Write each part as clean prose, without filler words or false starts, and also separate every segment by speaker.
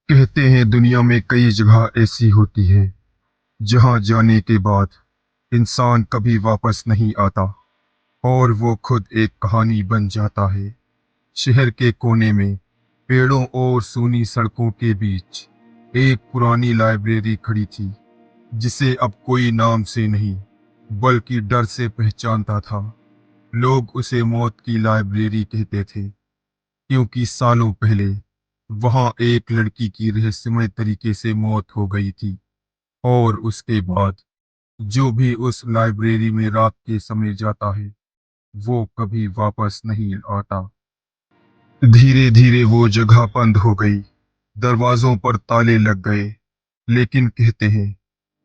Speaker 1: कहते हैं दुनिया में कई जगह ऐसी होती हैं जहां जाने के बाद इंसान कभी वापस नहीं आता और वो खुद एक कहानी बन जाता है। शहर के कोने में पेड़ों और सूनी सड़कों के बीच एक पुरानी लाइब्रेरी खड़ी थी जिसे अब कोई नाम से नहीं बल्कि डर से पहचानता था। लोग उसे मौत की लाइब्रेरी कहते थे क्योंकि सालों पहले वहां एक लड़की की रहस्यमय तरीके से मौत हो गई थी और उसके बाद जो भी उस लाइब्रेरी में रात के समय जाता है वो कभी वापस नहीं आता। धीरे धीरे वो जगह बंद हो गई, दरवाजों पर ताले लग गए। लेकिन कहते हैं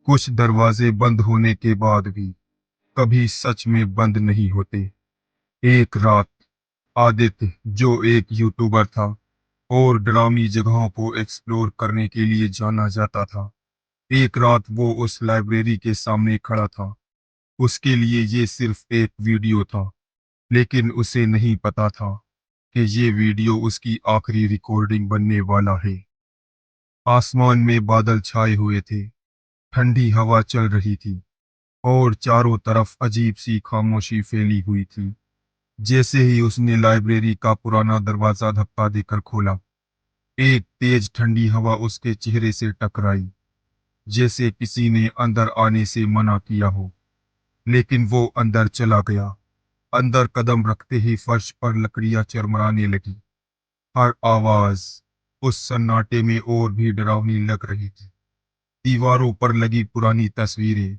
Speaker 1: कुछ दरवाजे बंद होने के बाद भी कभी सच में बंद नहीं होते। एक रात आदित्य, जो एक यूट्यूबर था और डरावनी जगहों को एक्सप्लोर करने के लिए जाना जाता था, एक रात वो उस लाइब्रेरी के सामने खड़ा था। उसके लिए ये सिर्फ एक वीडियो था, लेकिन उसे नहीं पता था कि ये वीडियो उसकी आखिरी रिकॉर्डिंग बनने वाला है। आसमान में बादल छाए हुए थे, ठंडी हवा चल रही थी और चारों तरफ अजीब सी खामोशी फैली हुई थी। जैसे ही उसने लाइब्रेरी का पुराना दरवाजा धक्का देकर खोला, एक तेज ठंडी हवा उसके चेहरे से टकराई, जैसे किसी ने अंदर आने से मना किया हो। लेकिन वो अंदर चला गया। अंदर कदम रखते ही फर्श पर लकड़ियां चरमराने लगी। हर आवाज उस सन्नाटे में और भी डरावनी लग रही थी। दीवारों पर लगी पुरानी तस्वीरें,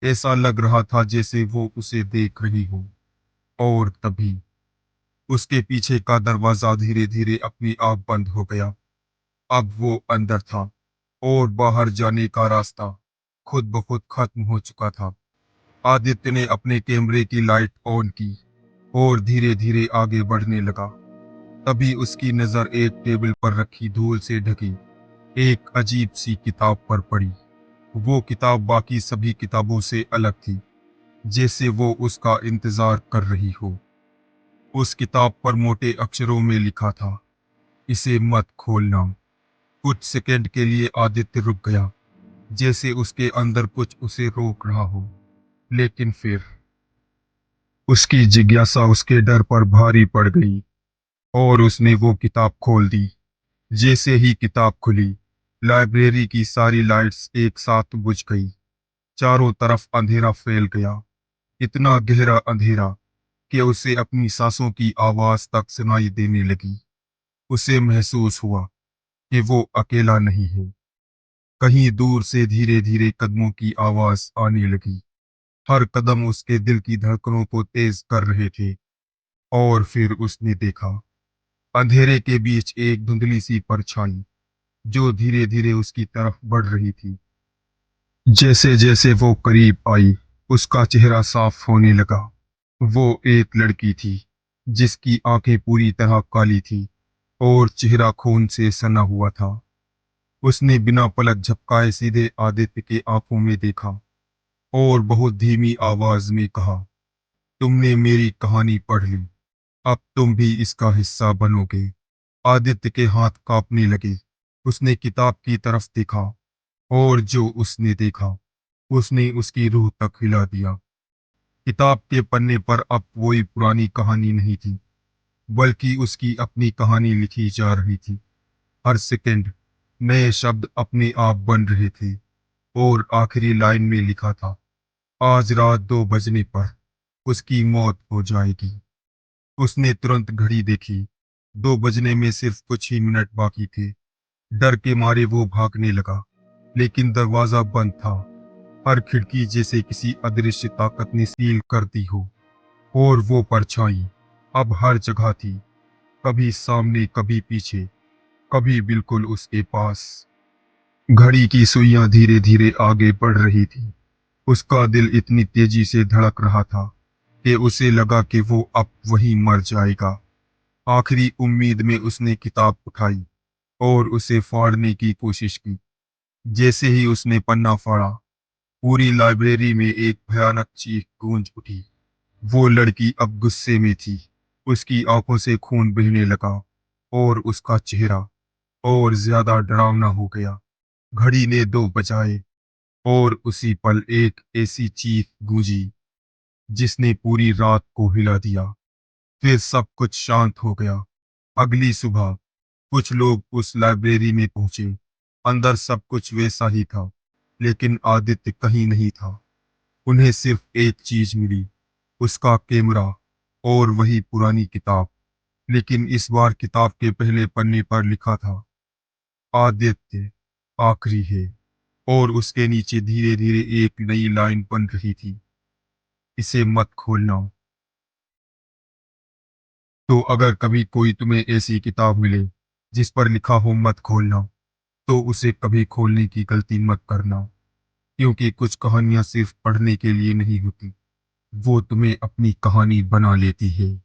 Speaker 1: ऐसा लग रहा था जैसे वो उसे देख रही हो। और तभी उसके पीछे का दरवाजा धीरे धीरे अपने आप बंद हो गया। अब वो अंदर था और बाहर जाने का रास्ता खुद ब खुद खत्म हो चुका था। आदित्य ने अपने कैमरे की लाइट ऑन की और धीरे धीरे आगे बढ़ने लगा। तभी उसकी नजर एक टेबल पर रखी धूल से ढकी एक अजीब सी किताब पर पड़ी। वो किताब बाकी सभी किताबों से अलग थी, जैसे वो उसका इंतजार कर रही हो। उस किताब पर मोटे अक्षरों में लिखा था, इसे मत खोलना। कुछ सेकंड के लिए आदित्य रुक गया, जैसे उसके अंदर कुछ उसे रोक रहा हो। लेकिन फिर उसकी जिज्ञासा उसके डर पर भारी पड़ गई और उसने वो किताब खोल दी। जैसे ही किताब खुली, लाइब्रेरी की सारी लाइट्स एक साथ बुझ गई। चारों तरफ अंधेरा फैल गया, इतना गहरा अंधेरा कि उसे अपनी सांसों की आवाज तक सुनाई देने लगी। उसे महसूस हुआ कि वो अकेला नहीं है। कहीं दूर से धीरे धीरे कदमों की आवाज आने लगी। हर कदम उसके दिल की धड़कनों को तेज कर रहे थे। और फिर उसने देखा, अंधेरे के बीच एक धुंधली सी परछाई जो धीरे धीरे उसकी तरफ बढ़ रही थी। जैसे जैसे वो करीब आई, उसका चेहरा साफ होने लगा। वो एक लड़की थी जिसकी आंखें पूरी तरह काली थी और चेहरा खून से सना हुआ था। उसने बिना पलक झपकाए सीधे आदित्य के आंखों में देखा और बहुत धीमी आवाज में कहा, तुमने मेरी कहानी पढ़ ली, अब तुम भी इसका हिस्सा बनोगे। आदित्य के हाथ कांपने लगे। उसने किताब की तरफ देखा और जो उसने देखा उसने उसकी रूह तक हिला दिया। किताब के पन्ने पर अब वही पुरानी कहानी नहीं थी, बल्कि उसकी अपनी कहानी लिखी जा रही थी। हर सेकंड नए शब्द अपने आप बन रहे थे और आखिरी लाइन में लिखा था, आज रात 2 बजने पर उसकी मौत हो जाएगी। उसने तुरंत घड़ी देखी। 2 बजने में सिर्फ कुछ ही मिनट बाकी थे। डर के मारे वो भागने लगा, लेकिन दरवाजा बंद था। हर खिड़की जैसे किसी अदृश्य ताकत ने सील कर दी हो। और वो परछाई अब हर जगह थी, कभी सामने, कभी पीछे, कभी बिल्कुल उसके पास। घड़ी की सुइयां धीरे धीरे आगे बढ़ रही थी। उसका दिल इतनी तेजी से धड़क रहा था कि उसे लगा कि वो अब वहीं मर जाएगा। आखिरी उम्मीद में उसने किताब उठाई और उसे फाड़ने की कोशिश की। जैसे ही उसने पन्ना फाड़ा, पूरी लाइब्रेरी में एक भयानक चीख गूंज उठी। वो लड़की अब गुस्से में थी। उसकी आंखों से खून बहने लगा और उसका चेहरा और ज्यादा डरावना हो गया। घड़ी ने 2 बजाए और उसी पल एक ऐसी चीख गूंजी जिसने पूरी रात को हिला दिया। फिर सब कुछ शांत हो गया। अगली सुबह कुछ लोग उस लाइब्रेरी में पहुंचे। अंदर सब कुछ वैसा ही था, लेकिन आदित्य कहीं नहीं था। उन्हें सिर्फ एक चीज मिली, उसका कैमरा और वही पुरानी किताब। लेकिन इस बार किताब के पहले पन्ने पर लिखा था, आदित्य आखिरी है। और उसके नीचे धीरे धीरे एक नई लाइन बन रही थी, इसे मत खोलना। तो अगर कभी कोई तुम्हें ऐसी किताब मिले जिस पर लिखा हो मत खोलना, तो उसे कभी खोलने की गलती मत करना। क्योंकि कुछ कहानियां सिर्फ पढ़ने के लिए नहीं होती, वो तुम्हें अपनी कहानी बना लेती है।